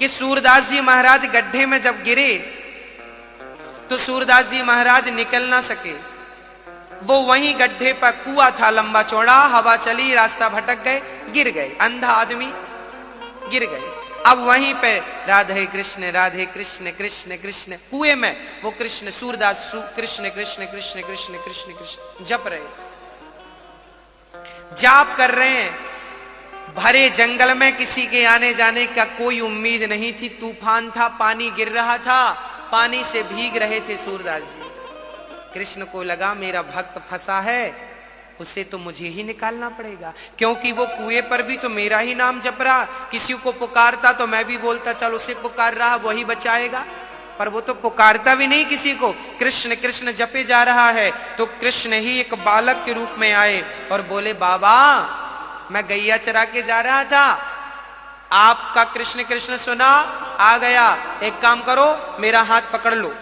कि सूरदास जी महाराज गड्ढे में जब गिरे तो सूरदास जी महाराज निकल ना सके। वो वहीं गड्ढे पर कुआं था लंबा चौड़ा, हवा चली, रास्ता भटक गए, गिर गए, अंधा आदमी गिर गए। अब वहीं पे राधे कृष्ण कृष्ण कृष्ण, कुएं में वो कृष्ण सूरदास कृष्ण कृष्ण कृष्ण कृष्ण कृष्ण कृष्ण जप रहे, जाप कर रहे हैं। भरे जंगल में किसी के आने जाने का कोई उम्मीद नहीं थी। तूफान था, पानी गिर रहा था, पानी से भीग रहे थे सूरदास जी। कृष्ण को लगा मेरा भक्त फंसा है, उसे तो मुझे ही निकालना पड़ेगा, क्योंकि वो कुएं पर भी तो मेरा ही नाम जप रहा, किसी को पुकारता तो मैं भी बोलता चल उसे पुकार रहा, वही बचाएगा, पर वो तो पुकारता भी नहीं किसी को। कृष्ण कृष्ण जपे जा रहा है तो कृष्ण ही एक बालक के रूप में आए और बोले, बाबा मैं गैया चरा के जा रहा था, आपका कृष्ण कृष्ण सुना, आ गया, एक काम करो मेरा हाथ पकड़ लो,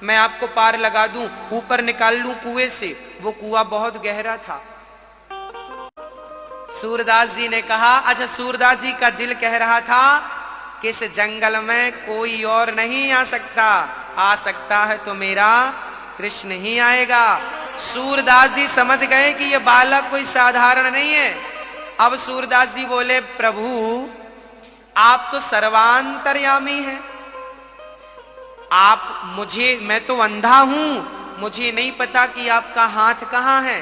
मैं आपको पार लगा दूं, ऊपर निकाल लूं कुएं से। वो कुआं बहुत गहरा था। सूरदास जी ने कहा, अच्छा सूरदास जी का दिल कह रहा था कि इस जंगल में कोई और नहीं आ सकता है तो मेरा कृष्ण ही आएगा। सूरदास जी समझ गए कि ये बालक कोई साधारण नहीं है। अब सूरदास जी बोले, प्रभु आप तो सर्वांतर्यामी हैं, आप मैं तो अंधा हूं, मुझे नहीं पता कि आपका हाथ कहां है,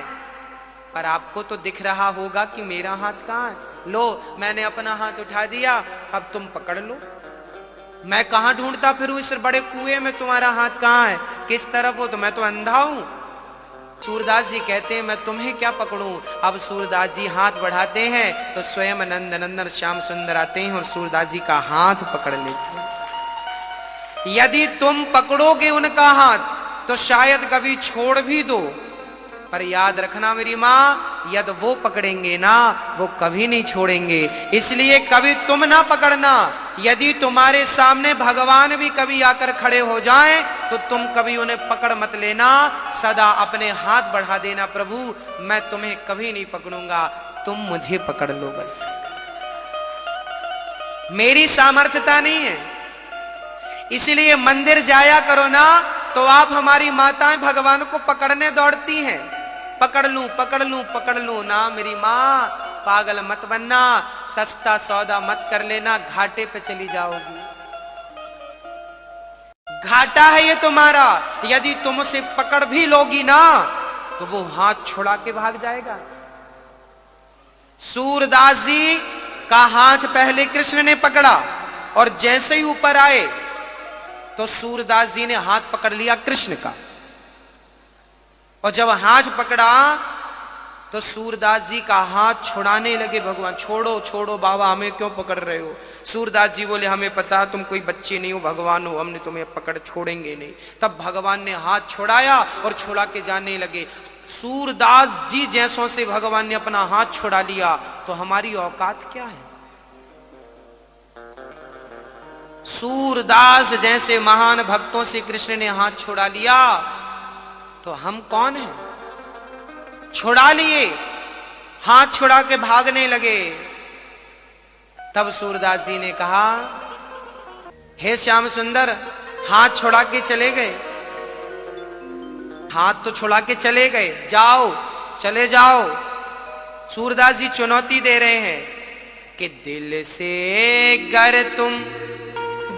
पर आपको तो दिख रहा होगा कि मेरा हाथ कहां है। लो मैंने अपना हाथ उठा दिया, अब तुम पकड़ लो। मैं कहां ढूंढता फिरूं इस बड़े कुएं में, तुम्हारा हाथ कहां है, किस तरफ हो, तो मैं तो अंधा हूं। सूरदास जी कहते हैं मैं तुम्हें क्या पकड़ूं। अब सूरदास जी हाथ बढ़ाते हैं तो स्वयं नंद नंदन श्याम सुंदर आते हैं और सूरदास जी का हाथ पकड़ लेते हैं। यदि तुम पकड़ोगे उनका हाथ तो शायद कभी छोड़ भी दो, पर याद रखना मेरी माँ, यदि वो पकड़ेंगे ना वो कभी नहीं छोड़ेंगे, इसलिए कभी तुम ना पकड़ना। यदि तुम्हारे सामने भगवान भी कभी आकर खड़े हो जाएं तो तुम कभी उन्हें पकड़ मत लेना, सदा अपने हाथ बढ़ा देना, प्रभु मैं तुम्हें कभी नहीं पकड़ूंगा, तुम मुझे पकड़ लो बस। मेरी सामर्थ्यता नहीं है, इसलिए मंदिर जाया करो ना तो आप हमारी माताएं भगवान को पकड़ने दौड़ती हैं, पकड़ लूं पकड़ लूं पकड़ लूं ना। मेरी मां पागल मत बनना, सस्ता सौदा मत कर लेना, घाटे पे चली जाओगी, घाटा है ये तुम्हारा। यदि तुम उसे पकड़ भी लोगी ना तो वो हाथ छुड़ा के भाग जाएगा। सूरदास जी का हाथ पहले कृष्ण ने पकड़ा और जैसे ही ऊपर आए तो सूरदास जी ने हाथ पकड़ लिया कृष्ण का, और जब हाथ पकड़ा तो सूरदास जी का हाथ छुड़ाने लगे भगवान। छोड़ो छोड़ो बाबा, हमें क्यों पकड़ रहे हो। सूरदास जी बोले, हमें पता तुम कोई बच्चे नहीं हो, भगवान हो, हमने तुम्हें पकड़ छोड़ेंगे नहीं। तब भगवान ने हाथ छुड़ाया और छुड़ा के जाने लगे। सूरदास जी जैसों से भगवान ने अपना हाथ छुड़ा लिया तो हमारी औकात क्या है। सूरदास जैसे महान भक्तों से कृष्ण ने हाथ छुड़ा लिया तो हम कौन हैं। छुड़ा लिए, हाथ छुड़ा के भागने लगे। तब सूरदास जी ने कहा, हे श्याम सुंदर, हाथ छुड़ा के चले गए, हाथ तो छुड़ा के चले गए, जाओ चले जाओ। सूरदास जी चुनौती दे रहे हैं कि दिल से अगर तुम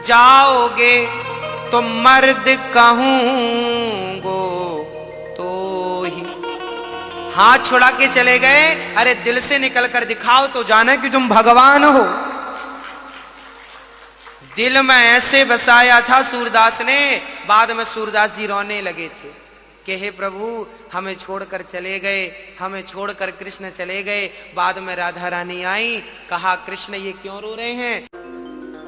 जाओगे तो मर्द कहूंगो तो ही। हाथ छुड़ा के चले गए, अरे दिल से निकल कर दिखाओ तो जाने कि तुम भगवान हो। दिल में ऐसे बसाया था सूरदास ने, बाद में सूरदास जी रोने लगे थे कि हे प्रभु हमें छोड़कर चले गए, हमें छोड़कर कृष्ण चले गए। बाद में राधा रानी आई, कहा कृष्ण ये क्यों रो रहे हैं।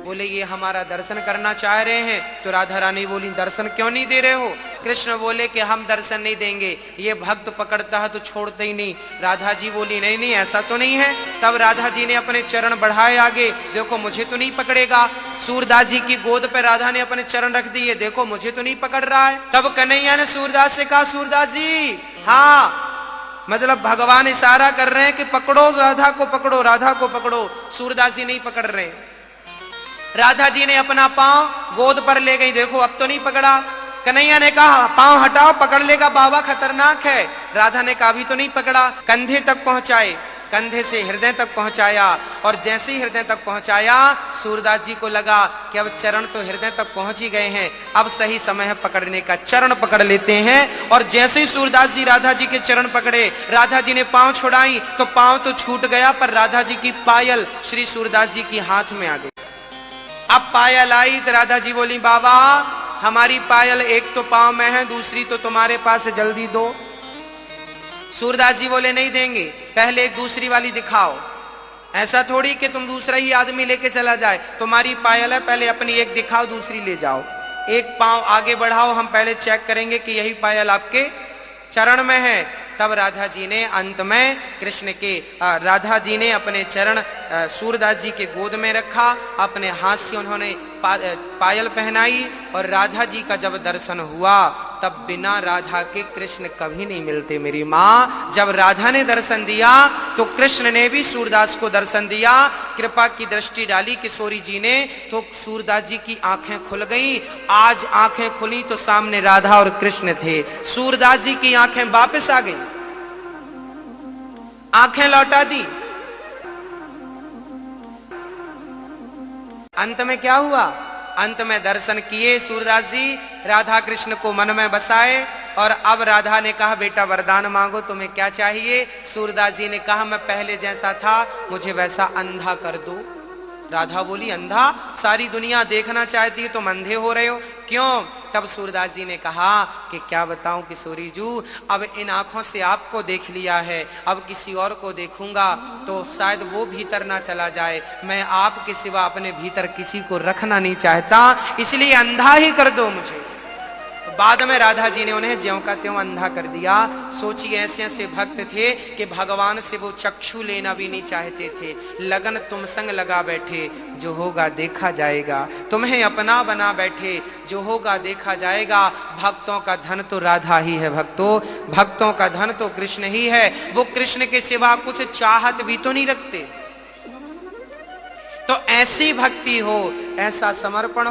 बोले ये हमारा दर्शन करना चाह रहे हैं। तो राधा रानी बोली दर्शन क्यों नहीं दे रहे हो। कृष्ण बोले कि हम दर्शन नहीं देंगे, ये भक्त पकड़ता है तो छोड़ते ही नहीं। राधा जी बोली नहीं नहीं ऐसा तो नहीं है। तब राधा जी ने अपने चरण बढ़ाए आगे, देखो मुझे तो नहीं पकड़ेगा। सूरदास जी की गोद पर राधा ने अपने चरण रख दिए, देखो मुझे तो नहीं पकड़ रहा है। तब कन्हैया ने सूरदास से कहा, सूरदास जी हाँ, मतलब भगवान इशारा कर रहे हैं कि पकड़ो राधा को, पकड़ो राधा को पकड़ो। सूरदास जी नहीं पकड़ रहे। राधा जी ने अपना पांव गोद पर ले गई, देखो अब तो नहीं पकड़ा। कन्हैया ने कहा पांव हटाओ, पकड़ लेगा बाबा, खतरनाक है। राधा ने कहा अभी तो नहीं पकड़ा। कंधे तक पहुंचाए, कंधे से हृदय तक पहुंचाया, और जैसे ही हृदय तक पहुंचाया सूरदास जी को लगा कि अब चरण तो हृदय तक पहुंच ही गए हैं, अब सही समय है पकड़ने का, चरण पकड़ लेते हैं। और जैसे ही सूरदास जी राधा जी के चरण पकड़े, राधा जी ने पांव छुड़ाई तो पांव तो छूट गया, पर राधा जी की पायल श्री सूरदास जी की हाथ में आ गई। अब पायल आई तो राधा जी बोली बाबा हमारी पायल एक तो पांव में है, दूसरी तो तुम्हारे पास है, जल्दी दो। सूरदास जी बोले नहीं देंगे, पहले एक दूसरी वाली दिखाओ। ऐसा थोड़ी कि तुम दूसरा ही आदमी लेके चला जाए, तुम्हारी पायल है, पहले अपनी एक दिखाओ, दूसरी ले जाओ। एक पांव आगे बढ़ाओ, हम पहले चेक करेंगे कि यही पायल आपके चरण में है। तब राधा जी ने अंत में कृष्ण के राधा जी ने अपने चरण सूरदास जी के गोद में रखा, अपने हाथ से उन्होंने पायल पहनाई, और राधा जी का जब दर्शन हुआ तब बिना राधा के कृष्ण कभी नहीं मिलते मेरी माँ। जब राधा ने दर्शन दिया तो कृष्ण ने भी सूरदास को दर्शन दिया, कृपा की दृष्टि डाली किशोरी जी ने, तो सूरदास जी की आंखें खुल गई। आज आंखें खुली तो सामने राधा और कृष्ण थे। सूरदास जी की आंखें वापस आ गई, आंखें लौटा दी। अंत में क्या हुआ? अंत में दर्शन किए सूरदास जी, राधा कृष्ण को मन में बसाए, और अब राधा ने कहा बेटा वरदान मांगो, तुम्हें क्या चाहिए? सूरदास जी ने कहा मैं पहले जैसा था मुझे वैसा अंधा कर दो। राधा बोली अंधा? सारी दुनिया देखना चाहती है, तुम अंधे हो रहे हो, क्यों? तब सूरदास जी ने कहा कि क्या बताऊं किशोरी जू, अब इन आंखों से आपको देख लिया है, अब किसी और को देखूंगा तो शायद वो भीतर ना चला जाए। मैं आपके सिवा अपने भीतर किसी को रखना नहीं चाहता, इसलिए अंधा ही कर दो मुझे। बाद में राधा जी ने उन्हें ज्यों का त्यों अंधा कर दिया। सोचिए ऐसे ऐसे भक्त थे कि भगवान से वो चक्षु लेना भी नहीं चाहते थे। लगन तुम संग लगा बैठे, जो होगा देखा जाएगा, तुम्हें अपना बना बैठे, जो होगा देखा जाएगा। भक्तों का धन तो राधा ही है भक्तों, भक्तों का धन तो कृष्ण ही है। वो कृष्ण के सिवा कुछ चाहत भी तो नहीं रखते। तो ऐसी भक्ति हो, ऐसा समर्पण